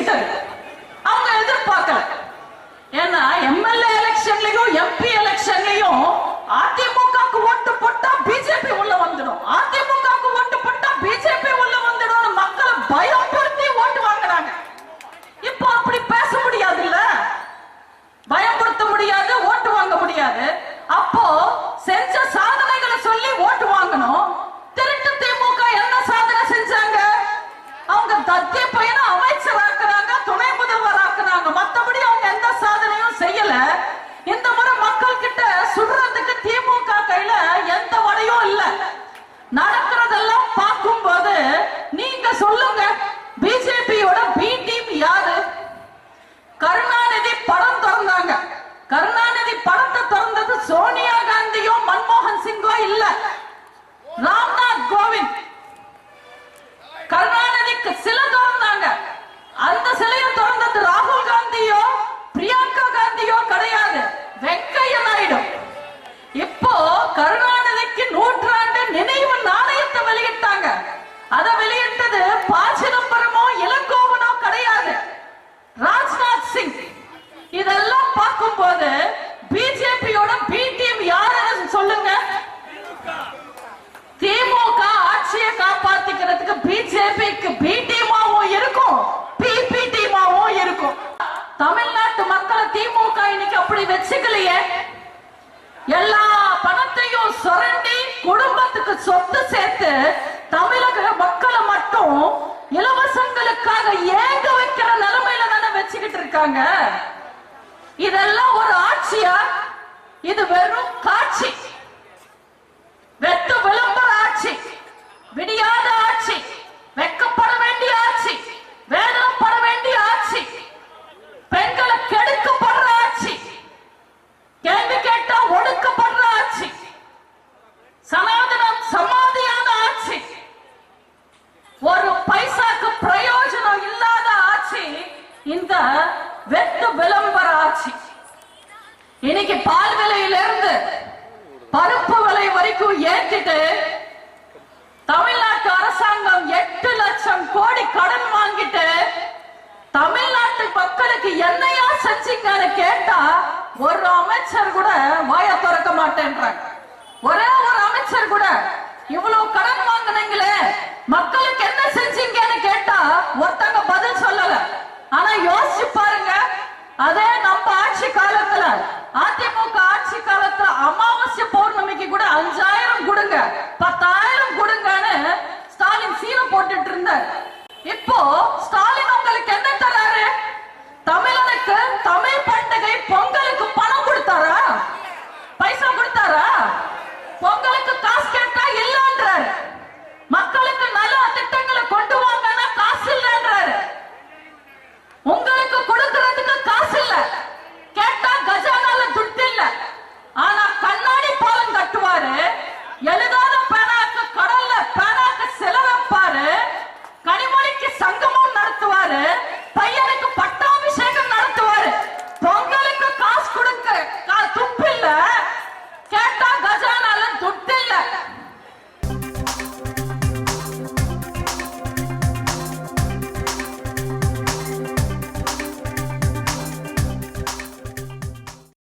வச்சுக்கிட்டது. அவங்க எதிர்பார்க்கல. ஏன்னா எம்எல்ஏ எலெக்ஷன்லயும் எம்பி எலெக்ஷன்லயும் அதிமுகக்கு ஓட்டு போட்டா பிஜேபி உள்ள வந்துடும், அதிமுகக்கு ஓட்டு போட்டா பிஜேபி உள்ள வந்துடும் மக்களை பயப்படுத்தி ஓட்டு வாங்குறாங்க. இப்போ அப்படி பேச முடியாது, இல்ல பயப்படுத்த முடியாது, ஓட்டு வாங்க முடியாது. அப்போ செஞ்ச சாதனைகளை சொல்லி ஓட்டு வாங்கணும். திருட்டு திமுக என்ன சாதனை செஞ்சாங்க? அவங்க தத்திய பையனை அமைச்சர் ஆக்குறாங்க, துணை முதல்வர் ஆக்குறாங்க. மத்தபடி அவங்க எந்த சாதனையும் செய்யல. இந்த முறை மக்கள் கிட்ட சுடுறதுக்கு திமுக கையில எந்த வடையும் இல்ல. நடக்கிறதெல்லாம் பார்க்கும் போது நீங்க சொல்லுங்க, பிஜேபியோட பி டீம் யாரு? கருணாநிதி படம் திறந்தாங்க. கருணாநிதி படத்தை திறந்தது சோனியா காந்தியோ மன்மோகன் சிங்கோ இல்ல, ராம்நாத் கோவிந்த். கருணாநிதிக்கு சிலை திறந்தாங்க. அந்த சிலையை திறந்தது ராகுல் காந்தியோ பிரியங்கா காந்தியோ கிடையாது, வெங்கையா நாயுடு. இப்போ கருணாநிதிக்கு 100ஆண்டு நினைவு நாணயத்தை வெளியிட்டாங்க. அதை வெளியிட்டது ப. சிதம்பரமோ இளங்கோவனோ கிடையாது, ராஜ்நாத் சிங். இதெல்லாம் பார்க்கும் போது பிஜேபியோட பி டீம் யாருன்னு சொல்லுங்க. திமுக ஆட்சியை காப்பாத்திக்கிறதுக்கு பிஜேபிக்கு பி டீமாவும் இருக்கும், பிபி டீமாவும் இருக்கும். தமிழ்நாட்டு மக்களை திமுக இன்னைக்கு அப்படி வச்சுக்கலையே. எல்லா பணத்தையும் சுரண்டி குடும்பத்துக்கு சொத்து சேர்த்து தமிழக மக்களை மட்டும் இலவசங்களுக்காக ஏங்க வைக்கிற நிலைமையில தானே வச்சுக்கிட்டு இருக்காங்க. இதெல்லாம் ஒரு ஆட்சியா? இது வெறும் காட்சி, வெட்டு விளம்பர ஆட்சி, விடியாத ஆட்சி, வெக்கப்பட வேண்டிய ஆட்சி, வேதனைப்பட வேண்டிய ஆட்சி, பெண்களை கெடுக்கப்படுற ஆட்சி, கேள்வி கேட்டா ஒடுக்கப்படுற ஆட்சி, சனாதனம் சமாதியான ஆட்சி, ஒரு பைசாக்கு பிரயோஜனம் இல்லாத ஆட்சி இந்த வெட்டு விளம்பர ஆட்சி. இன்னைக்கு பால் விலையிலிருந்து பருப்பு விலை வரைக்கும் ஏற்றிட்டு தமிழ்நாட்டு அரசாங்கம் 8 லட்சம் கோடி கடன் வாங்கிட்டு தமிழ்நாட்டு மக்களுக்கு என்னையா செஞ்சீங்கன்னு கேட்டா ஒரு அமைச்சர் கூட வாய திறக்க மாட்டேன்றாங்க. ஒரே ஒரு அமைச்சர் கூட இவ்வளவு கடன் வாங்கினீங்களே மக்களுக்கு என்ன செஞ்சீங்கன்னு கேட்டா ஒருத்தங்க பதில் சொல்லல. ஆனா யோசிச்சு பாருங்க, அதே நம்ம ஆட்சி காலத்துல, அதிமுக ஆட்சி காலத்துல அமாவாசை பௌர்ணமிக்கு கூட 5000 கொடுங்க 10,000 கொடுங்கன்னு ஸ்டாலின் சீனம் போட்டுட்டு இருந்தார். இப்போ ஸ்டாலின் உங்களுக்கு என்ன தராரு? தமிழனுக்கு தமிழ் பண்டிகை பொங்கலுக்கு பணம் கொடுத்தாரா? பைசா கொடுத்தாரா? பொங்கலுக்கு காசு கேட்டா இல்லன்றாரு. மக்களுக்கு நல்ல திட்டங்களை கொண்டு வாங்கன்னா காசு இல்லன்றாரு. உங்களுக்கு